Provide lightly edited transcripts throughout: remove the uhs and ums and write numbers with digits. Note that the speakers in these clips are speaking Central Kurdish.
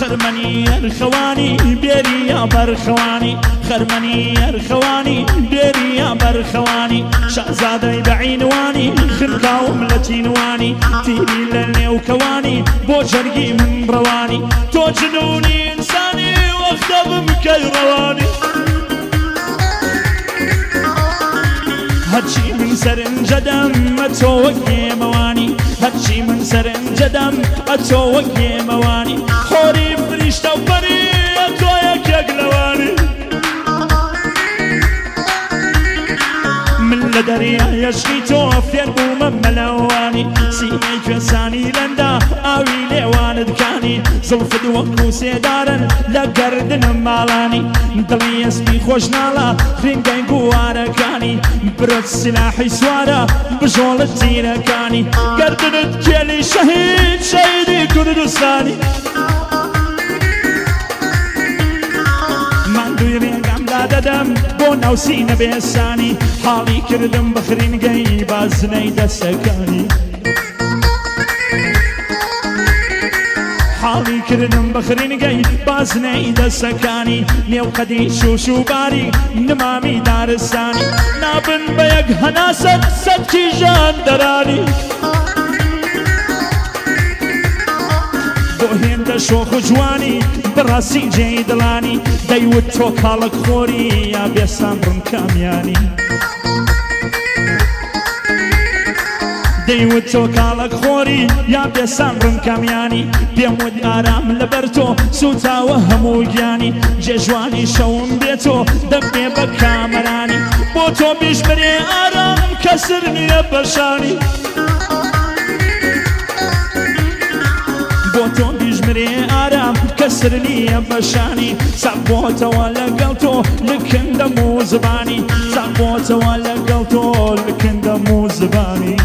خرمني الخواني بيري يا برخواني خرمني الخواني بيري يا برخواني شهزادي بعينواني خلقاوم لتينواني تيري للني وكواني بو جرقي من رواني تو جنوني انساني واخدم كيرواني هاتشي من سرن جدم اتوقي مواني هاتشي من سرن جدم اتوقي مواني حوري فريشتا وبري اتويك يقلواني من لدريا يشغيتو فين بوم ملواني سيني جساني لندا اوي ليوان دكاني زلف دوكو سيدارن لقردن مالاني دلي يسبي خوش نالا خرينقاي قواركاني برد سلاحي سوارا بجول التيركاني قردن تكيلي شهيد شهيدي كردستاني ددم بۆ ناوسینە بێسانی حاڵی کردم بەخرینگەی بازنەی دەسەکانی حاڵی کردم بەخرینگەی بازنەی دەسەکانی نێوقەدی شوشوباری نمامی دارستانی نابن بە یەک هەناسەت سەدکی ژان دەرانی بۆ هێندە شۆخ و جوانی بەڕاستی جێی دڵانی دەیوت تۆ کاڵک خۆری یا بێسان ڕوونکامیانی دەیوت تۆ کاڵک خۆری یا بێسان ڕوونکامیانی پێم وت ئارام لەبەر تۆ سوتاوە هەموو گیانی جێژوانی شەوم بێتۆ دەبێ بە کامەرانی بۆ تۆ بیژبرێ ئارام کەسر نییە بەشانی بۆ تۆ بیژمرێ ئارام کەسر نییە بەشانی سابۆتەوە لەگەڵ تۆ لکندەم و زبانی سابۆتەوە لەگەڵ تۆ لکندەم و زبانی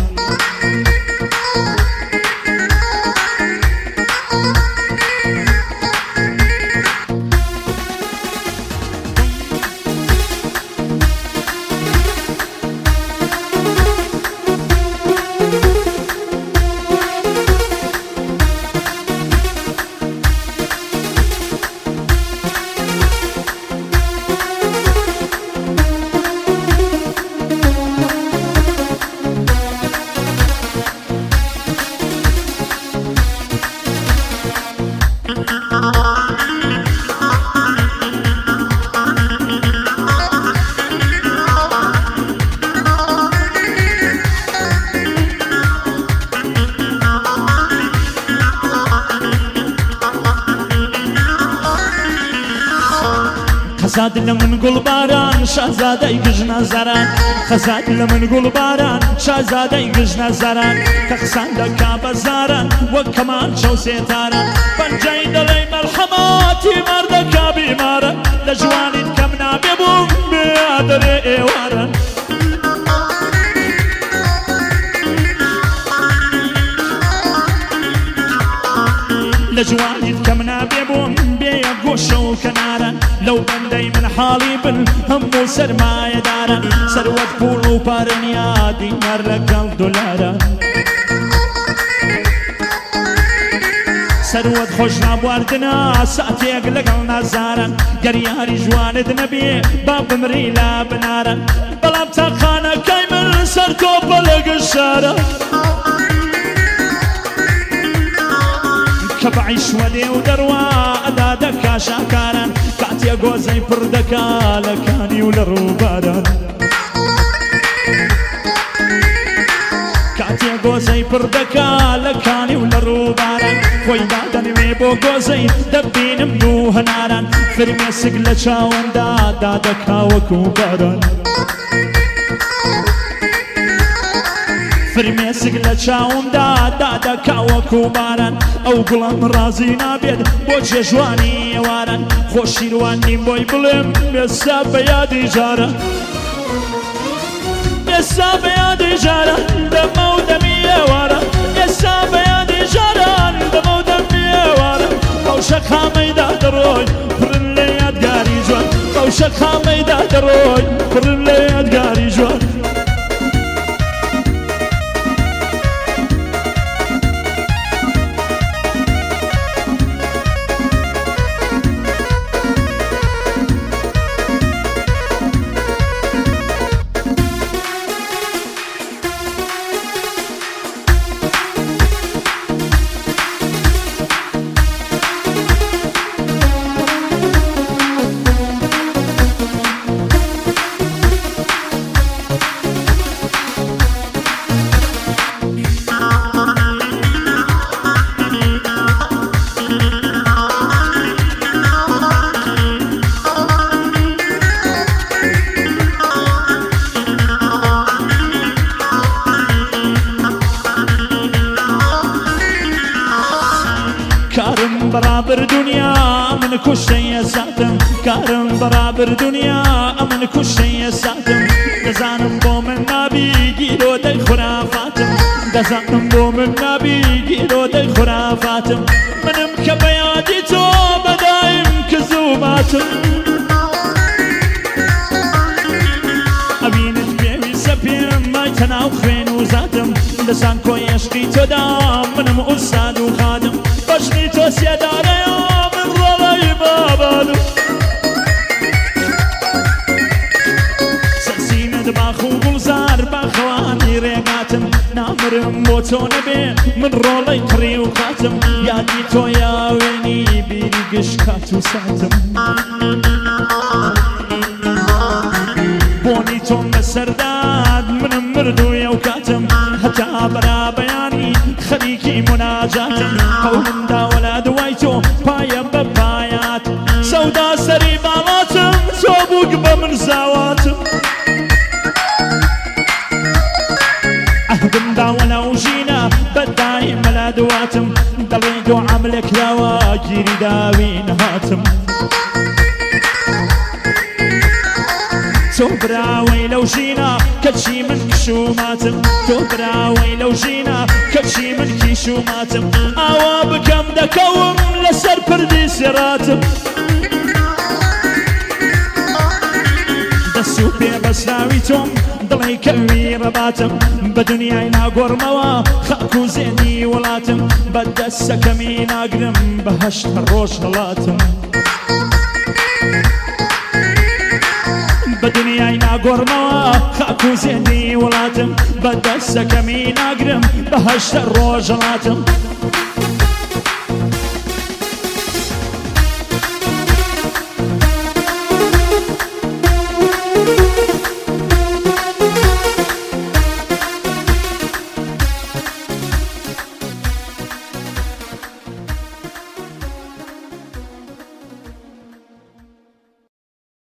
خزاد لمن گلباران شازادەی گژنە زەران خزاد لمن گلباران شازادەی گژنە زەران کە قسان دەکا بەزاران وەک کەمانچە و سێتاران پەنجەی دەڵێی مەرحەماتی مەردەکا بیمارە لە جوانیت کەم نابێ بووم بێ ئادەرێ ئێوارن لە جوانیت کەم نابێ بووم بێیە گۆشە و کەنارن لەو بەندەی من حاڵی بن هەموو سەرمایەدارن سەروەت پوڵ و پارەنیا دینار لەگەڵ دۆلارە سەروەت خۆش نابواردنە ساتێک لەگەڵ نازارن گەریاری جوانت نەبێ با بمری لا بنارن بەڵام تاقانەکەی من سەر تۆ جارە کە بەعیش وەدێ و دەڕوا ئەدا دەکا شاکاران کاتێ گۆزەی پڕ دەکا لە کانی و لە ڕووباران کاتێ گۆزەی پڕ دەکا لە کانی و لە ڕووباران خۆی دادەنوێ بۆ گۆزەی دەبینم دوو هەناران فرمێسک لە چاوەمدا دادەکا وەکو باران فرمێسک لە چاومدا دادەکا وەکو باران ئەو گوڵم ڕازی نابێت بۆ جێژوانی ئێواران خۆشیروان نیم بۆی بڵێم ئێستا بە یادی جارە ئێستا بە یادی جارە دەمە و دەمی ئێوارە ئێستا بە یادی جاران دەمە و دەمی ئێوارە بەوشە خامەیدا دەڕۆی پڕن لە یادگاری جوان بەوشە خامەیدا دەڕۆی پڕن لە یادگاری جوان كارم برابر دنيا من كل شيء ساتم كارم برابر دنيا من كل شيء ساتم دزانم بو من نبي جيرو دي خرافاتم دزانم بو من نبي جيرو دي خرافاتم منم كبيادي تو بدايم كزوماتم أبينت بيوي سبيم ما يتناو خوين وزاتم دزان كو يشقي تو دام منم أستاذ وخادم بشني تو سيداري من رولي بابالو سرسينة باخو بلزار باخواني ريقاتم نامرم بوتو نبي من رولي كري وخاتم يادي تو يا ويني بيري قشكاتو ساتم بوني تو مسرداد من مردو يوكاتم حتى برا بياني خليكي مناجاتم قولم دا ولاد وايتو بايا ببايات سودا سري بالاتم توبوك بمرزاواتم أهدم دا ولو جينا بدايم الادواتم دليدو عملك لوا جيري داوين هاتم توبراوي لو جينا كتشي من كشوماتم توبراوي لو جينا كتشي من كيشوماتم أوا بكم دكوم لسر بردي سراتم دسو بي بسراويتم دلي كوي رباتم بدنياي ناقور موا خاكو زيني ولاتم بدسا كمي ناقرم بهشت الروش هلاتم بدنياي ناقور موا خاكو زيني ولاتم بدسا كمي ناقرم بهشت الروش هلاتم